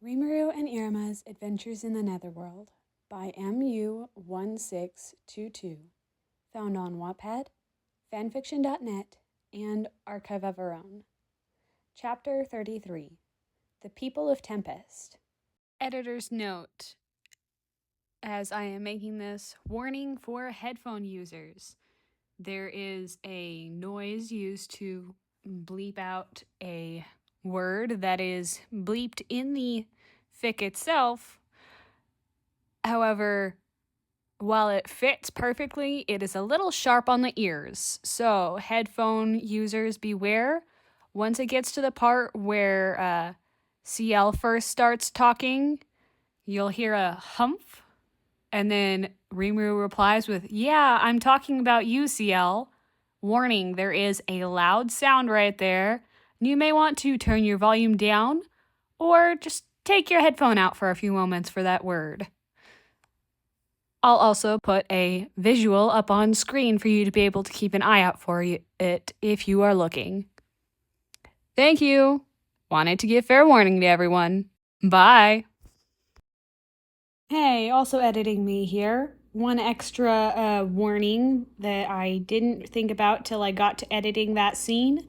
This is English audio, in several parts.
Rimuru and Iruma's Adventures in the Netherworld by MU1622. Found on Wattpad, fanfiction.net, and Archive of Our Own. Chapter 33. The People of Tempest. Editor's note. As I am making this, warning for headphone users. There is a noise used to bleep out a word that is bleeped in the fic itself. However, while it fits perfectly, it is a little sharp on the ears. So, headphone users beware. Once it gets to the part where CL first starts talking, you'll hear a humph. And then Rimuru replies with, "Yeah, I'm talking about you, CL. Warning, there is a loud sound right there. You may want to turn your volume down or just take your headphone out for a few moments for that word." I'll also put a visual up on screen for you to be able to keep an eye out for it if you are looking. Thank you. Wanted to give fair warning to everyone. Bye. Hey, also editing me here. One extra warning that I didn't think about till I got to editing that scene.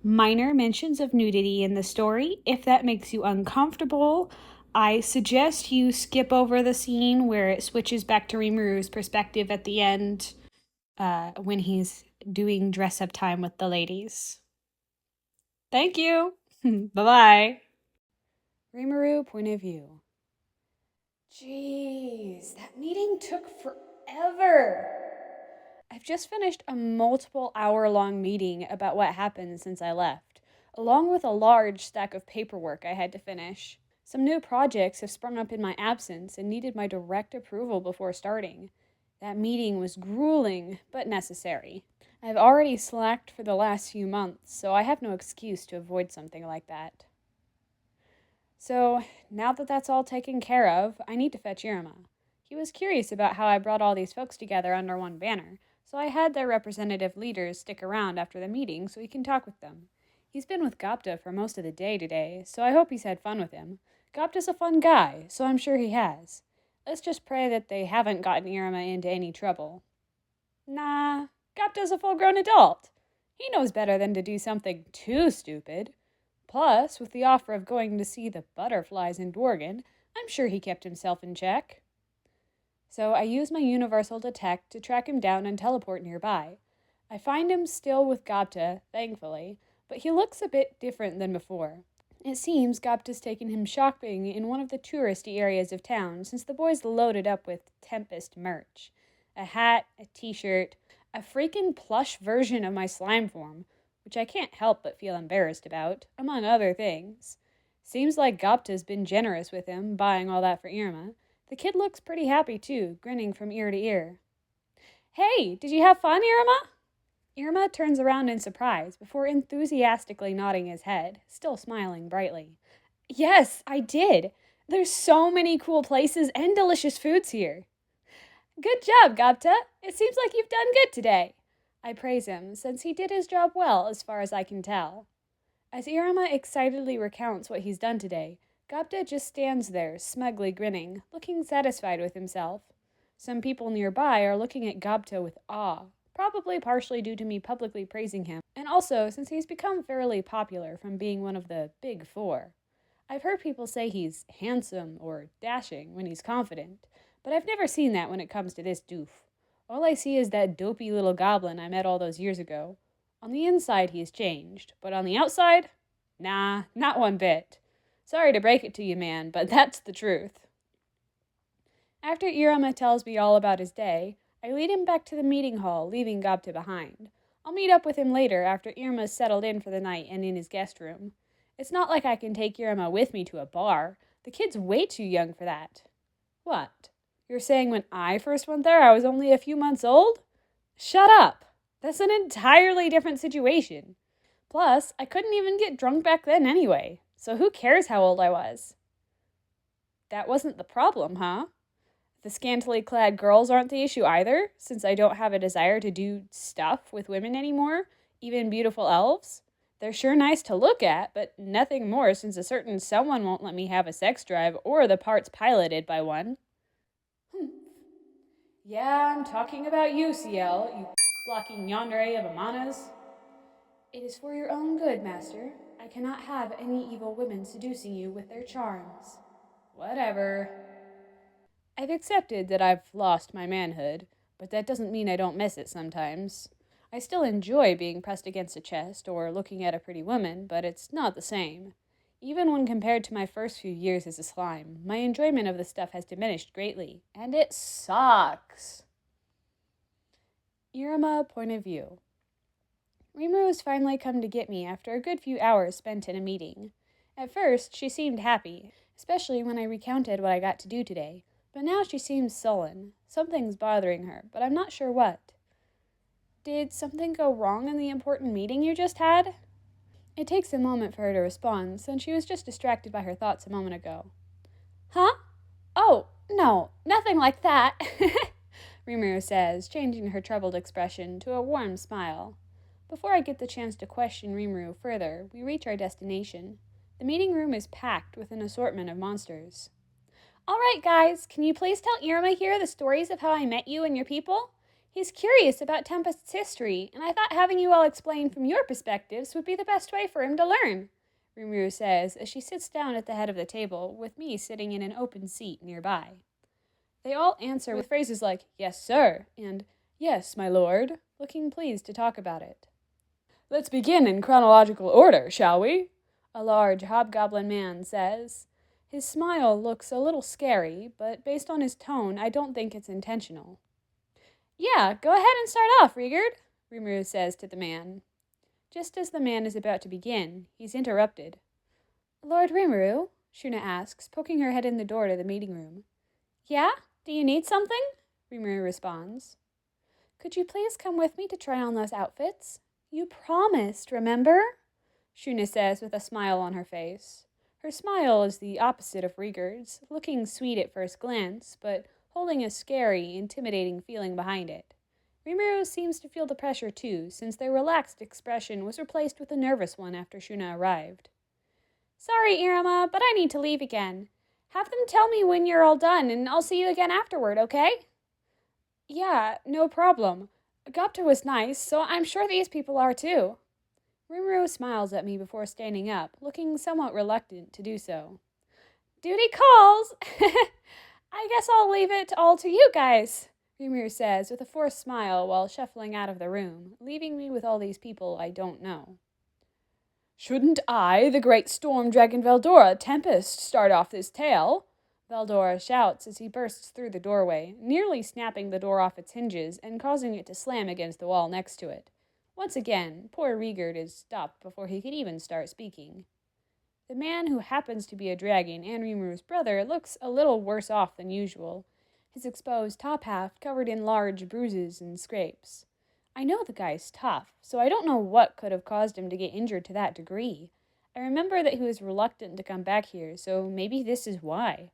Minor mentions of nudity in the story. If that makes you uncomfortable, I suggest you skip over the scene where it switches back to Rimuru's perspective at the end when he's doing dress-up time with the ladies. Thank you. Bye-bye. Rimuru point of view. Jeez, that meeting took forever. I've just finished a multiple hour-long meeting about what happened since I left, along with a large stack of paperwork I had to finish. Some new projects have sprung up in my absence and needed my direct approval before starting. That meeting was grueling, but necessary. I've already slacked for the last few months, so I have no excuse to avoid something like that. So, now that that's all taken care of, I need to fetch Iruma. He was curious about how I brought all these folks together under one banner, so I had their representative leaders stick around after the meeting so he can talk with them. He's been with Gapta for most of the day today, so I hope he's had fun with him. Gapta's a fun guy, so I'm sure he has. Let's just pray that they haven't gotten Iruma into any trouble. Nah, Gapta's a full-grown adult. He knows better than to do something too stupid. Plus, with the offer of going to see the butterflies in Dworgen, I'm sure he kept himself in check. So I use my universal detect to track him down and teleport nearby. I find him still with Gapta, thankfully, but he looks a bit different than before. It seems Gapta's taken him shopping in one of the touristy areas of town since the boys loaded up with Tempest merch. A hat, a t-shirt, a freaking plush version of my slime form, which I can't help but feel embarrassed about, among other things. Seems like Gapta's been generous with him, buying all that for Iruma. The kid looks pretty happy too, grinning from ear to ear. "Hey, did you have fun, Iruma?" Iruma turns around in surprise before enthusiastically nodding his head, still smiling brightly. "Yes, I did. There's so many cool places and delicious foods here." "Good job, Gapta. It seems like you've done good today." I praise him, since he did his job well as far as I can tell. As Iruma excitedly recounts what he's done today, Gapta just stands there, smugly grinning, looking satisfied with himself. Some people nearby are looking at Gapta with awe, probably partially due to me publicly praising him, and also since he's become fairly popular from being one of the Big Four. I've heard people say he's handsome or dashing when he's confident, but I've never seen that when it comes to this doof. All I see is that dopey little goblin I met all those years ago. On the inside, he's changed, but on the outside? Nah, not one bit. Sorry to break it to you, man, but that's the truth. After Iruma tells me all about his day, I lead him back to the meeting hall, leaving Gapta behind. I'll meet up with him later after Iruma's settled in for the night and in his guest room. It's not like I can take Iruma with me to a bar. The kid's way too young for that. What? You're saying when I first went there, I was only a few months old? Shut up! That's an entirely different situation. Plus, I couldn't even get drunk back then anyway, so who cares how old I was? That wasn't the problem, huh? The scantily clad girls aren't the issue either, since I don't have a desire to do stuff with women anymore, even beautiful elves? They're sure nice to look at, but nothing more since a certain someone won't let me have a sex drive or the parts piloted by one. Yeah, I'm talking about you, CL, you blocking yandere of Amanas. It is for your own good, master. I cannot have any evil women seducing you with their charms. Whatever. I've accepted that I've lost my manhood, but that doesn't mean I don't miss it sometimes. I still enjoy being pressed against a chest or looking at a pretty woman, but it's not the same. Even when compared to my first few years as a slime, my enjoyment of the stuff has diminished greatly, and it sucks. Iruma point of view. Rimuru has finally come to get me after a good few hours spent in a meeting. At first, she seemed happy, especially when I recounted what I got to do today, but now she seems sullen. Something's bothering her, but I'm not sure what. Did something go wrong in the important meeting you just had? It takes a moment for her to respond, since she was just distracted by her thoughts a moment ago. Huh? Oh, no, nothing like that, Rimuru says, changing her troubled expression to a warm smile. Before I get the chance to question Rimuru further, we reach our destination. The meeting room is packed with an assortment of monsters. All right, guys, can you please tell Iruma here the stories of how I met you and your people? He's curious about Tempest's history, and I thought having you all explain from your perspectives would be the best way for him to learn, Rimuru says as she sits down at the head of the table, with me sitting in an open seat nearby. They all answer with phrases like, yes, sir, and yes, my lord, looking pleased to talk about it. Let's begin in chronological order, shall we? A large hobgoblin man says. His smile looks a little scary, but based on his tone, I don't think it's intentional. Yeah, go ahead and start off, Rigard, Rimuru says to the man. Just as the man is about to begin, he's interrupted. Lord Rimuru, Shuna asks, poking her head in the door to the meeting room. Yeah? Do you need something? Rimuru responds. Could you please come with me to try on those outfits? You promised, remember? Shuna says with a smile on her face. Her smile is the opposite of Rigard's, looking sweet at first glance, but holding a scary, intimidating feeling behind it. Rimuru seems to feel the pressure too, since their relaxed expression was replaced with a nervous one after Shuna arrived. Sorry, Iruma, but I need to leave again. Have them tell me when you're all done, and I'll see you again afterward, okay? Yeah, no problem. Gopta was nice, so I'm sure these people are too. Rimuru smiles at me before standing up, looking somewhat reluctant to do so. Duty calls! I guess I'll leave it all to you guys, Rimuru says with a forced smile while shuffling out of the room, leaving me with all these people I don't know. Shouldn't I, the great storm dragon Veldora Tempest, start off this tale? Veldora shouts as he bursts through the doorway, nearly snapping the door off its hinges and causing it to slam against the wall next to it. Once again, poor Rigard is stopped before he can even start speaking. The man, who happens to be a dragon and Rimuru's brother, looks a little worse off than usual, his exposed top half covered in large bruises and scrapes. I know the guy's tough, so I don't know what could have caused him to get injured to that degree. I remember that he was reluctant to come back here, so maybe this is why.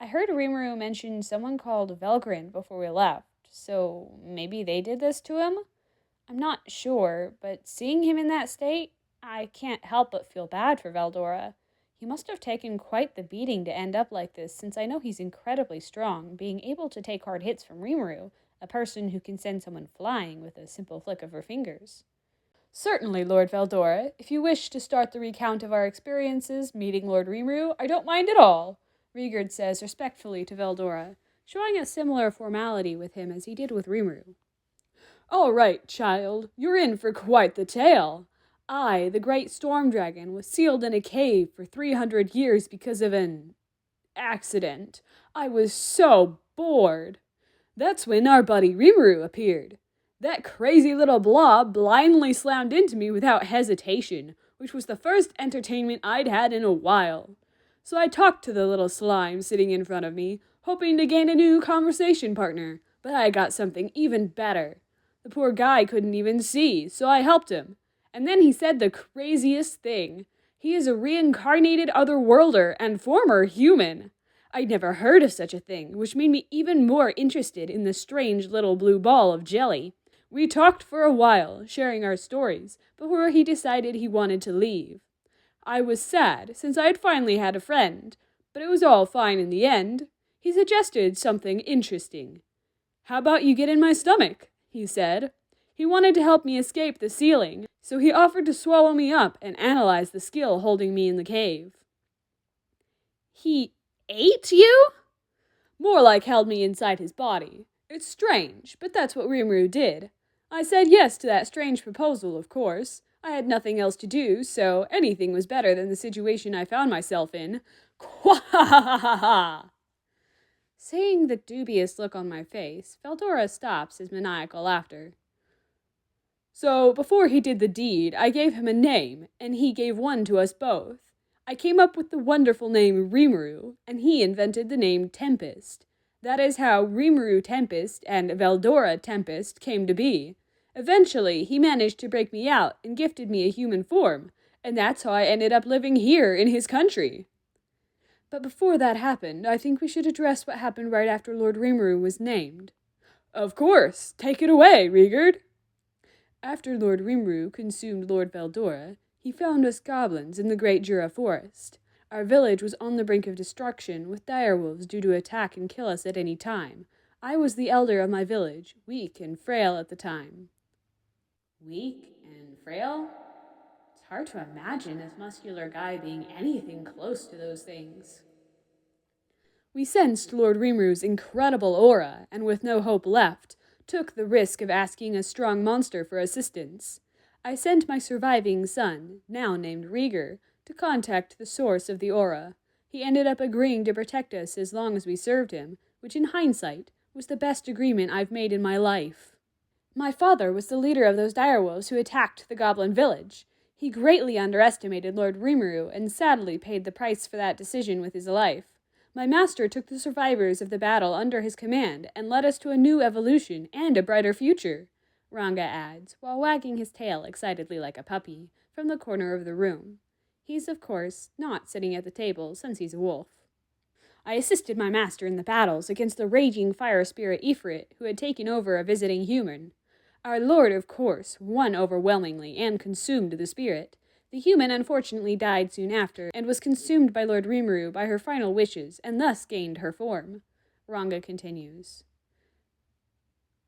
I heard Rimuru mention someone called Velgrin before we left, so maybe they did this to him? I'm not sure, but seeing him in that state, I can't help but feel bad for Veldora. He must have taken quite the beating to end up like this, since I know he's incredibly strong, being able to take hard hits from Rimuru, a person who can send someone flying with a simple flick of her fingers. Certainly, Lord Veldora. If you wish to start the recount of our experiences meeting Lord Rimuru, I don't mind at all, Rigard says respectfully to Veldora, showing a similar formality with him as he did with Rimuru. All right, child, you're in for quite the tale. I, the great storm dragon, was sealed in a cave for 300 years because of an accident. I was so bored. That's when our buddy Rimuru appeared. That crazy little blob blindly slammed into me without hesitation, which was the first entertainment I'd had in a while. So I talked to the little slime sitting in front of me, hoping to gain a new conversation partner, but I got something even better. The poor guy couldn't even see, so I helped him. And then he said the craziest thing. He is a reincarnated otherworlder and former human. I'd never heard of such a thing, which made me even more interested in the strange little blue ball of jelly, We talked for a while, sharing our stories, before he decided he wanted to leave. I was sad, since I had finally had a friend, but it was all fine in the end. He suggested something interesting. "How about you get in my stomach?" he said. He wanted to help me escape the ceiling, so he offered to swallow me up and analyze the skill holding me in the cave. He ate you? More like held me inside his body. It's strange, but that's what Rimuru did. I said yes to that strange proposal, of course. I had nothing else to do, so anything was better than the situation I found myself in. Quah-ha-ha-ha-ha! Seeing the dubious look on my face, Veldora stops his maniacal laughter. So, before he did the deed, I gave him a name, and he gave one to us both. I came up with the wonderful name Rimuru, and he invented the name Tempest. That is how Rimuru Tempest and Veldora Tempest came to be. Eventually, he managed to break me out and gifted me a human form, and that's how I ended up living here in his country. But before that happened, I think we should address what happened right after Lord Rimuru was named. Of course, take it away, Rigurd. After Lord Rimuru consumed Lord Veldora, he found us goblins in the Great Jura Forest. Our village was on the brink of destruction, with direwolves due to attack and kill us at any time. I was the elder of my village, weak and frail at the time. Weak and frail? It's hard to imagine this muscular guy being anything close to those things. We sensed Lord Rimuru's incredible aura, and with no hope left, took the risk of asking a strong monster for assistance. I sent my surviving son, now named Rieger, to contact the source of the aura. He ended up agreeing to protect us as long as we served him, which in hindsight was the best agreement I've made in my life. My father was the leader of those direwolves who attacked the goblin village. He greatly underestimated Lord Rimuru and sadly paid the price for that decision with his life. My master took the survivors of the battle under his command and led us to a new evolution and a brighter future, Ranga adds, while wagging his tail excitedly like a puppy from the corner of the room. He's, of course, not sitting at the table since he's a wolf. I assisted my master in the battles against the raging fire spirit Ifrit, who had taken over a visiting human. Our lord, of course, won overwhelmingly and consumed the spirit. The human unfortunately died soon after, and was consumed by Lord Rimuru by her final wishes, and thus gained her form. Ranga continues.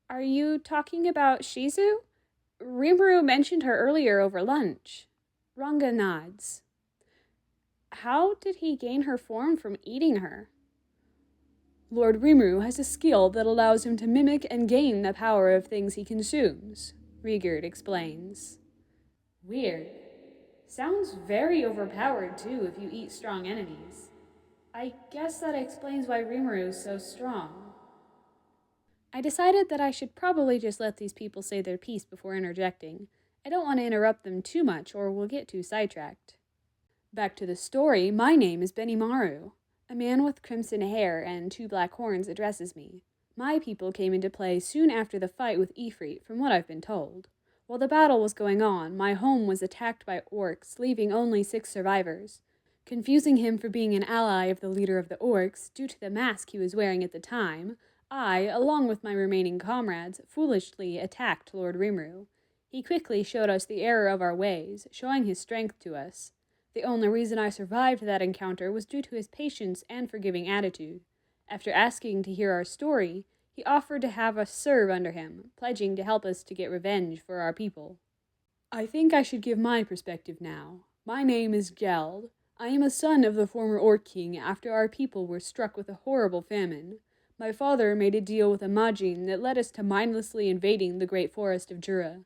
Are you talking about Shizu? Rimuru mentioned her earlier over lunch. Ranga nods. How did he gain her form from eating her? Lord Rimuru has a skill that allows him to mimic and gain the power of things he consumes, Rigurd explains. Weird. Sounds very overpowered, too, if you eat strong enemies. I guess that explains why Rimuru is so strong. I decided that I should probably just let these people say their piece before interjecting. I don't want to interrupt them too much or we'll get too sidetracked. Back to the story, my name is Benimaru. A man with crimson hair and 2 black horns addresses me. My people came into play soon after the fight with Ifrit, from what I've been told. While the battle was going on, my home was attacked by orcs, leaving only 6 survivors. Confusing him for being an ally of the leader of the orcs, due to the mask he was wearing at the time, I, along with my remaining comrades, foolishly attacked Lord Rimuru. He quickly showed us the error of our ways, showing his strength to us. The only reason I survived that encounter was due to his patience and forgiving attitude. After asking to hear our story, he offered to have us serve under him, pledging to help us to get revenge for our people. I think I should give my perspective now. My name is Geld. I am a son of the former Orc King after our people were struck with a horrible famine. My father made a deal with a Majin that led us to mindlessly invading the great forest of Jura.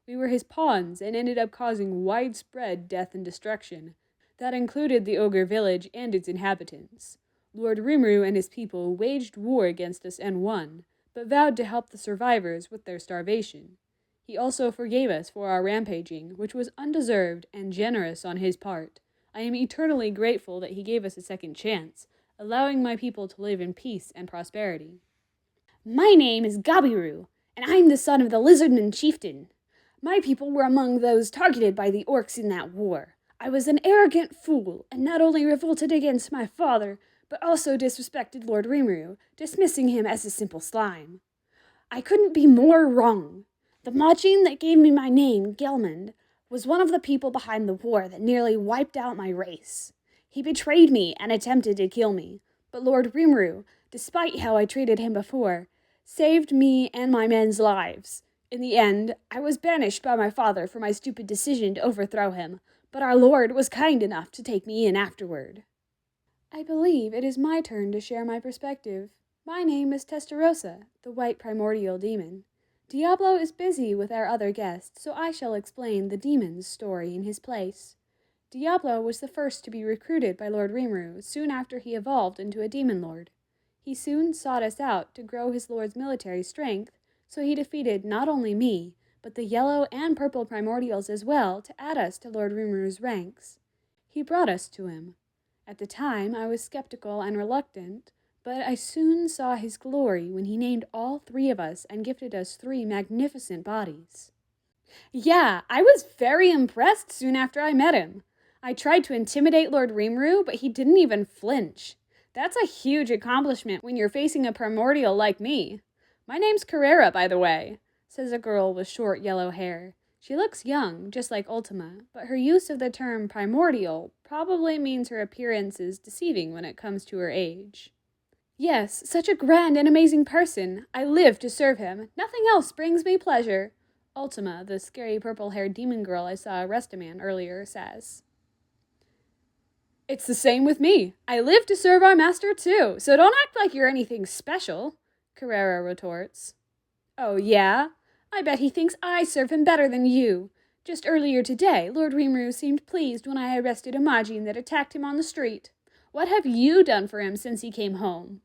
We were his pawns and ended up causing widespread death and destruction. That included the ogre village and its inhabitants. Lord Rimuru and his people waged war against us and won, but vowed to help the survivors with their starvation. He also forgave us for our rampaging, which was undeserved and generous on his part. I am eternally grateful that he gave us a second chance, allowing my people to live in peace and prosperity. My name is Gabiru, and I'm the son of the Lizardman chieftain. My people were among those targeted by the orcs in that war. I was an arrogant fool, and not only revolted against my father, but also disrespected Lord Rimuru, dismissing him as a simple slime. I couldn't be more wrong. The Majin that gave me my name, Gelmund, was one of the people behind the war that nearly wiped out my race. He betrayed me and attempted to kill me, but Lord Rimuru, despite how I treated him before, saved me and my men's lives. In the end, I was banished by my father for my stupid decision to overthrow him, but our Lord was kind enough to take me in afterward. I believe it is my turn to share my perspective. My name is Testarossa, the White Primordial Demon. Diablo is busy with our other guests, so I shall explain the demon's story in his place. Diablo was the first to be recruited by Lord Rimuru soon after he evolved into a demon lord. He soon sought us out to grow his lord's military strength, so he defeated not only me, but the yellow and purple primordials as well to add us to Lord Rimuru's ranks. He brought us to him. At the time, I was skeptical and reluctant, but I soon saw his glory when he named all 3 of us and gifted us 3 magnificent bodies. Yeah, I was very impressed soon after I met him. I tried to intimidate Lord Rimuru, but he didn't even flinch. That's a huge accomplishment when you're facing a primordial like me. My name's Carrera, by the way, says a girl with short yellow hair. She looks young, just like Ultima, but her use of the term primordial probably means her appearance is deceiving when it comes to her age. Yes, such a grand and amazing person. I live to serve him. Nothing else brings me pleasure. Ultima, the scary purple-haired demon girl I saw arrest a man earlier, says. It's the same with me. I live to serve our master too, so don't act like you're anything special, Carrera retorts. Oh yeah? I bet he thinks I serve him better than you. Just earlier today, Lord Rimuru seemed pleased when I arrested a Majin that attacked him on the street. What have you done for him since he came home?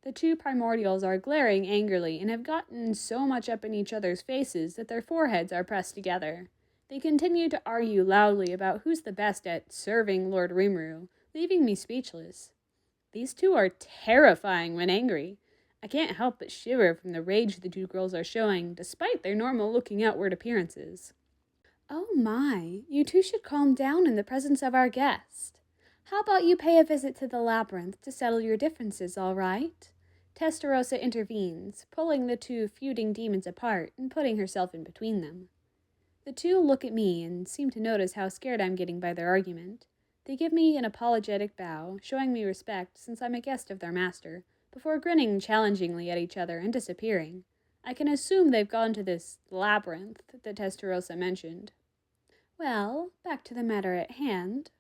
The 2 primordials are glaring angrily and have gotten so much up in each other's faces that their foreheads are pressed together. They continue to argue loudly about who's the best at serving Lord Rimuru, leaving me speechless. These 2 are terrifying when angry. I can't help but shiver from the rage the 2 girls are showing, despite their normal-looking outward appearances. Oh my, you 2 should calm down in the presence of our guest. How about you pay a visit to the labyrinth to settle your differences, all right? Testarossa intervenes, pulling the 2 feuding demons apart and putting herself in between them. The 2 look at me and seem to notice how scared I'm getting by their argument. They give me an apologetic bow, showing me respect since I'm a guest of their master, before grinning challengingly at each other and disappearing. I can assume they've gone to this labyrinth that Testarossa mentioned. Well, back to the matter at hand.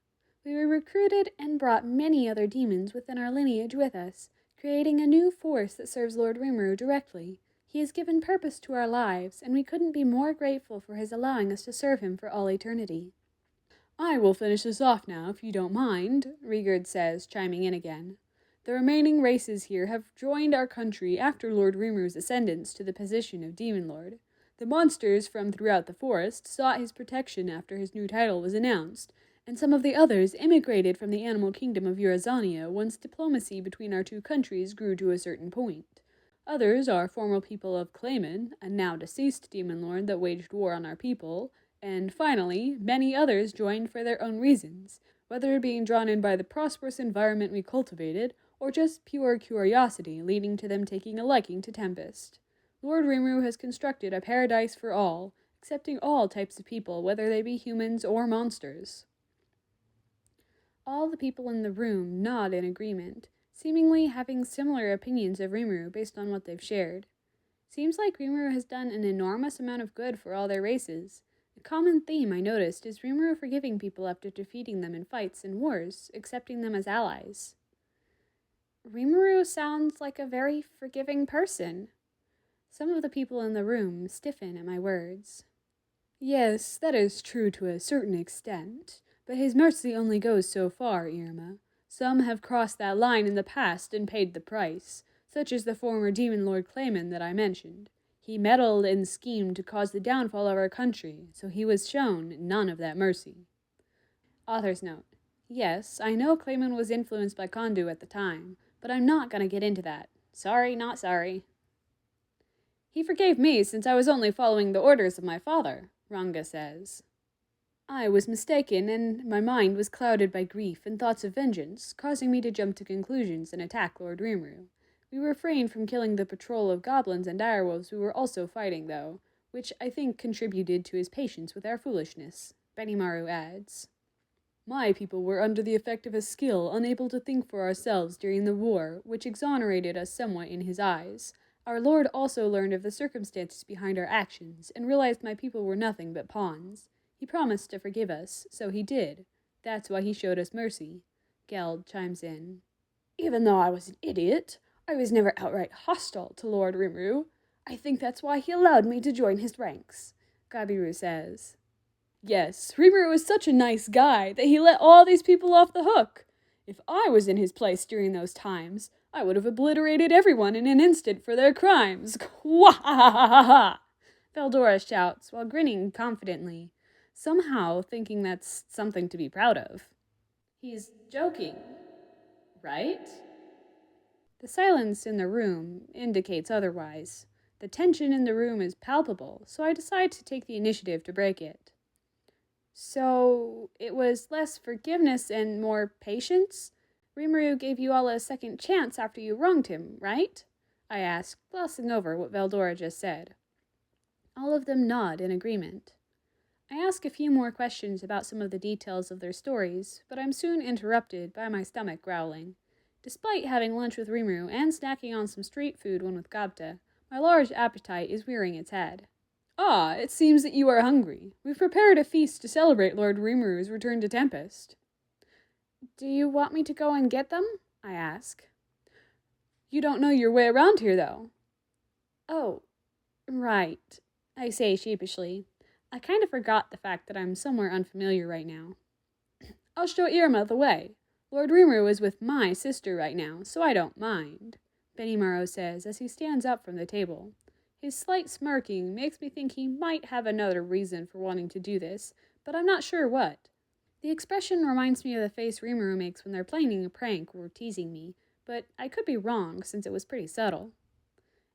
We were recruited and brought many other demons within our lineage with us, creating a new force that serves Lord Rimuru directly. He has given purpose to our lives, and we couldn't be more grateful for his allowing us to serve him for all eternity. I will finish this off now, if you don't mind, Rigurd says, chiming in again. The remaining races here have joined our country after Lord Rimuru's ascendance to the position of Demon Lord. The monsters from throughout the forest sought his protection after his new title was announced, and some of the others immigrated from the animal kingdom of Eurazania once diplomacy between our 2 countries grew to a certain point. Others are former people of Clayman, a now-deceased demon lord that waged war on our people, and finally, many others joined for their own reasons, whether being drawn in by the prosperous environment we cultivated, or just pure curiosity leading to them taking a liking to Tempest. Lord Rimuru has constructed a paradise for all, accepting all types of people, whether they be humans or monsters. All the people in the room nod in agreement, seemingly having similar opinions of Rimuru based on what they've shared. Seems like Rimuru has done an enormous amount of good for all their races. A common theme I noticed is Rimuru forgiving people after defeating them in fights and wars, accepting them as allies. Rimuru sounds like a very forgiving person. Some of the people in the room stiffen at my words. Yes, that is true to a certain extent, but his mercy only goes so far, Iruma. Some have crossed that line in the past and paid the price, such as the former demon lord Clayman that I mentioned. He meddled and schemed to cause the downfall of our country, so he was shown none of that mercy. Author's note. Yes, I know Clayman was influenced by Kondu at the time, but I'm not going to get into that. Sorry, not sorry. He forgave me since I was only following the orders of my father, Ranga says. I was mistaken, and my mind was clouded by grief and thoughts of vengeance, causing me to jump to conclusions and attack Lord Rimuru. We refrained from killing the patrol of goblins and direwolves we were also fighting, though. which I think contributed to his patience with our foolishness, Benimaru adds. My people were under the effect of a skill unable to think for ourselves during the war, which exonerated us somewhat in his eyes. Our lord also learned of the circumstances behind our actions, and realized my people were nothing but pawns. He promised to forgive us, so he did. That's why he showed us mercy. Geld chimes in. Even though I was an idiot, I was never outright hostile to Lord Rimuru. I think that's why he allowed me to join his ranks, Gabiru says. Yes, Rimuru was such a nice guy that he let all these people off the hook. If I was in his place during those times, I would have obliterated everyone in an instant for their crimes. Quah-ha-ha-ha-ha! Veldora shouts while grinning confidently, somehow thinking that's something to be proud of. He's joking, right? The silence in the room indicates otherwise. The tension in the room is palpable, so I decide to take the initiative to break it. So, it was less forgiveness and more patience? Rimuru gave you all a second chance after you wronged him, right? I ask, glossing over what Veldora just said. All of them nod in agreement. I ask a few more questions about some of the details of their stories, but I'm soon interrupted by my stomach growling. Despite having lunch with Rimuru and snacking on some street food when with Gabta, my large appetite is rearing its head. Ah, it seems that you are hungry. We've prepared a feast to celebrate Lord Rimuru's return to Tempest. Do you want me to go and get them? I ask. You don't know your way around here, though. Oh, right, I say sheepishly. I kind of forgot the fact that I'm somewhere unfamiliar right now. I'll show Iruma the way. Lord Rimuru is with my sister right now, so I don't mind, Benimaru says as he stands up from the table. His slight smirking makes me think he might have another reason for wanting to do this, but I'm not sure what. The expression reminds me of the face Rimuru makes when they're playing a prank or teasing me, but I could be wrong since it was pretty subtle.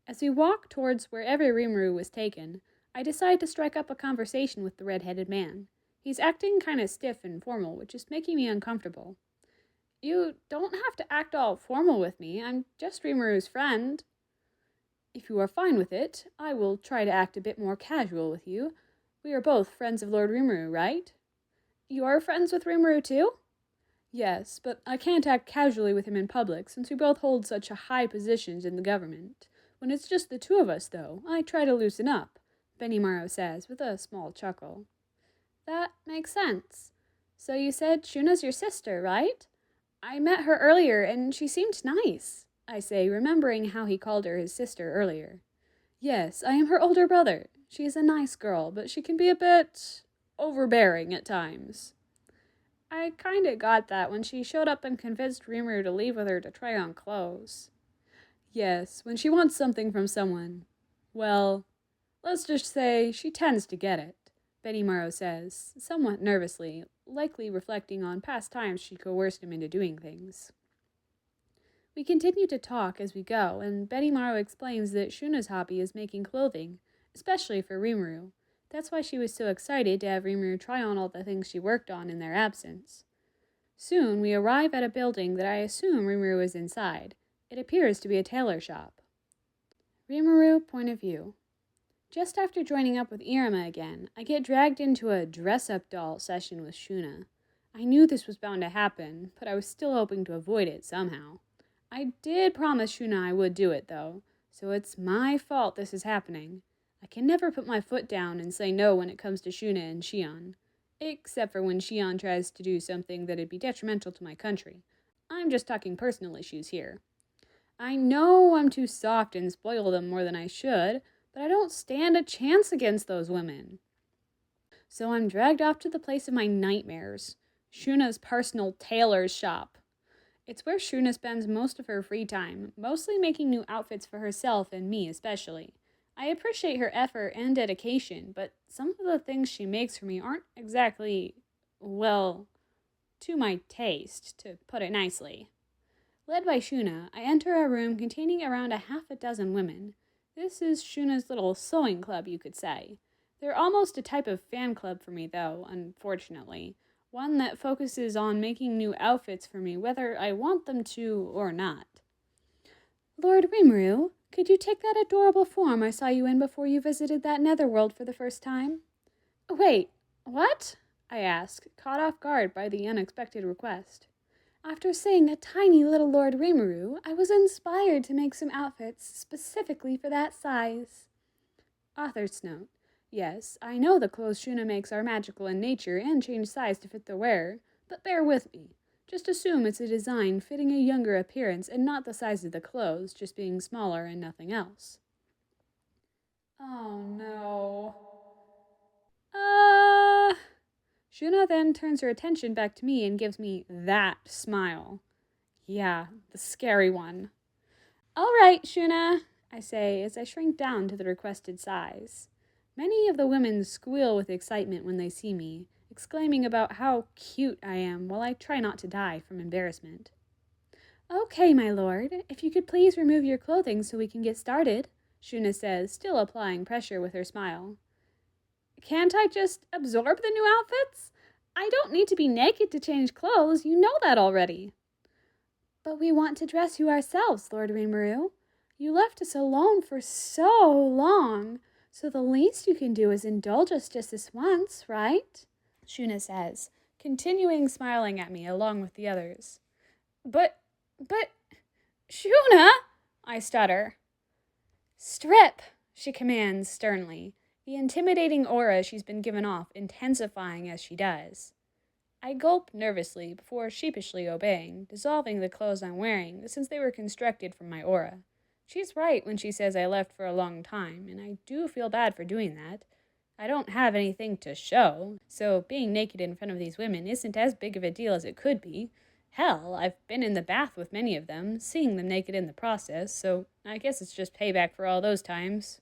As we walk towards wherever Rimuru was taken, I decide to strike up a conversation with the red-headed man. He's acting kind of stiff and formal, which is making me uncomfortable. You don't have to act all formal with me. I'm just Rimuru's friend. If you are fine with it, I will try to act a bit more casual with you. We are both friends of Lord Rimuru, right? You are friends with Rimuru too? Yes, but I can't act casually with him in public since we both hold such high positions in the government. When it's just the two of us, though, I try to loosen up, Benimaru says with a small chuckle. That makes sense. So you said Shuna's your sister, right? I met her earlier and she seemed nice, I say, remembering how he called her his sister earlier. Yes, I am her older brother. She is a nice girl, but she can be a bit overbearing at times. I kinda got that when she showed up and convinced Rimuru to leave with her to try on clothes. Yes, when she wants something from someone. Well, let's just say she tends to get it, Benimaru says, somewhat nervously, likely reflecting on past times she coerced him into doing things. We continue to talk as we go, and Benimaru explains that Shuna's hobby is making clothing, especially for Rimuru. That's why she was so excited to have Rimuru try on all the things she worked on in their absence. Soon we arrive at a building that I assume Rimuru is inside. It appears to be a tailor shop. Rimuru point of view. Just after joining up with Iruma again, I get dragged into a dress-up doll session with Shuna. I knew this was bound to happen, but I was still hoping to avoid it somehow. I did promise Shuna I would do it, though, so it's my fault this is happening. I can never put my foot down and say no when it comes to Shuna and Shion, except for when Shion tries to do something that'd be detrimental to my country. I'm just talking personal issues here. I know I'm too soft and spoil them more than I should, but I don't stand a chance against those women. So I'm dragged off to the place of my nightmares, Shuna's personal tailor's shop. It's where Shuna spends most of her free time, mostly making new outfits for herself and me especially. I appreciate her effort and dedication, but some of the things she makes for me aren't exactly, well, to my taste, to put it nicely. Led by Shuna, I enter a room containing around a half a dozen women. This is Shuna's little sewing club, you could say. They're almost a type of fan club for me, though, unfortunately. One that focuses on making new outfits for me, whether I want them to or not. Lord Rimuru, could you take that adorable form I saw you in before you visited that Netherworld for the first time? Wait, what? I asked, caught off guard by the unexpected request. After seeing a tiny little Lord Rimuru, I was inspired to make some outfits specifically for that size. Author's note. Yes, I know the clothes Shuna makes are magical in nature and change size to fit the wearer, but bear with me. Just assume it's a design fitting a younger appearance and not the size of the clothes, just being smaller and nothing else. Oh no. Shuna then turns her attention back to me and gives me that smile. Yeah, the scary one. All right, Shuna, I say as I shrink down to the requested size. Many of the women squeal with excitement when they see me, exclaiming about how cute I am while I try not to die from embarrassment. Okay, my lord, if you could please remove your clothing so we can get started, Shuna says, still applying pressure with her smile. Can't I just absorb the new outfits? I don't need to be naked to change clothes, you know that already. But we want to dress you ourselves, Lord Rimuru. You left us alone for so long, so the least you can do is indulge us just this once, right? Shuna says, continuing smiling at me along with the others. But, Shuna, I stutter. Strip, she commands sternly, the intimidating aura she's been given off intensifying as she does. I gulp nervously before sheepishly obeying, dissolving the clothes I'm wearing since they were constructed from my aura. She's right when she says I left for a long time, and I do feel bad for doing that. I don't have anything to show, so being naked in front of these women isn't as big of a deal as it could be. Hell, I've been in the bath with many of them, seeing them naked in the process, so I guess it's just payback for all those times.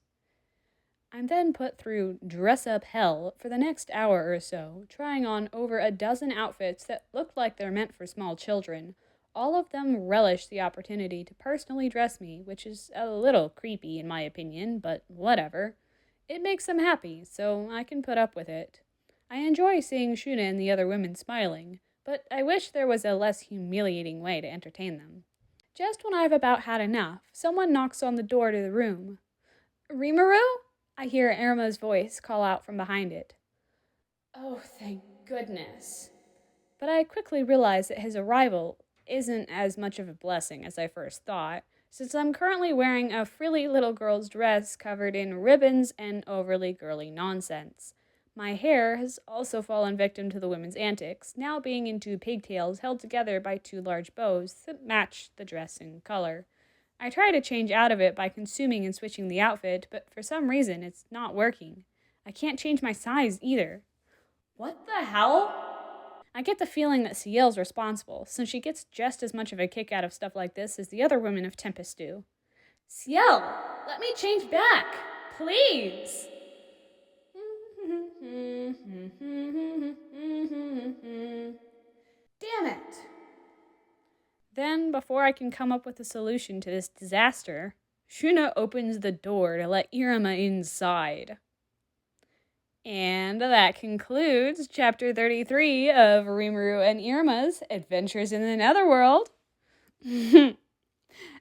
I'm then put through dress-up hell for the next hour or so, trying on over a dozen outfits that look like they're meant for small children. All of them relish the opportunity to personally dress me, which is a little creepy in my opinion, but whatever. It makes them happy, so I can put up with it. I enjoy seeing Shuna and the other women smiling, but I wish there was a less humiliating way to entertain them. Just when I've about had enough, someone knocks on the door to the room. Rimuru? I hear Iruma's voice call out from behind it. Oh, thank goodness. But I quickly realize that his arrival isn't as much of a blessing as I first thought, since I'm currently wearing a frilly little girl's dress covered in ribbons and overly girly nonsense. My hair has also fallen victim to the women's antics, now being into pigtails held together by two large bows that match the dress in color. I try to change out of it by consuming and switching the outfit, but for some reason it's not working. I can't change my size either. What the hell? I get the feeling that Ciel's responsible, since she gets just as much of a kick out of stuff like this as the other women of Tempest do. Ciel, let me change back, please! Damn it! Then, before I can come up with a solution to this disaster, Shuna opens the door to let Iruma inside. And that concludes Chapter 33 of Rimuru and Iruma's Adventures in the Netherworld.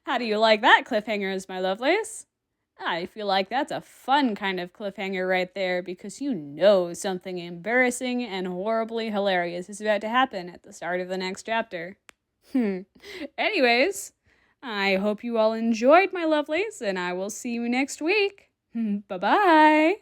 How do you like that, cliffhangers, my lovelies? I feel like that's a fun kind of cliffhanger right there, because you know something embarrassing and horribly hilarious is about to happen at the start of the next chapter. Anyways, I hope you all enjoyed, my lovelies, and I will see you next week. Bye-bye!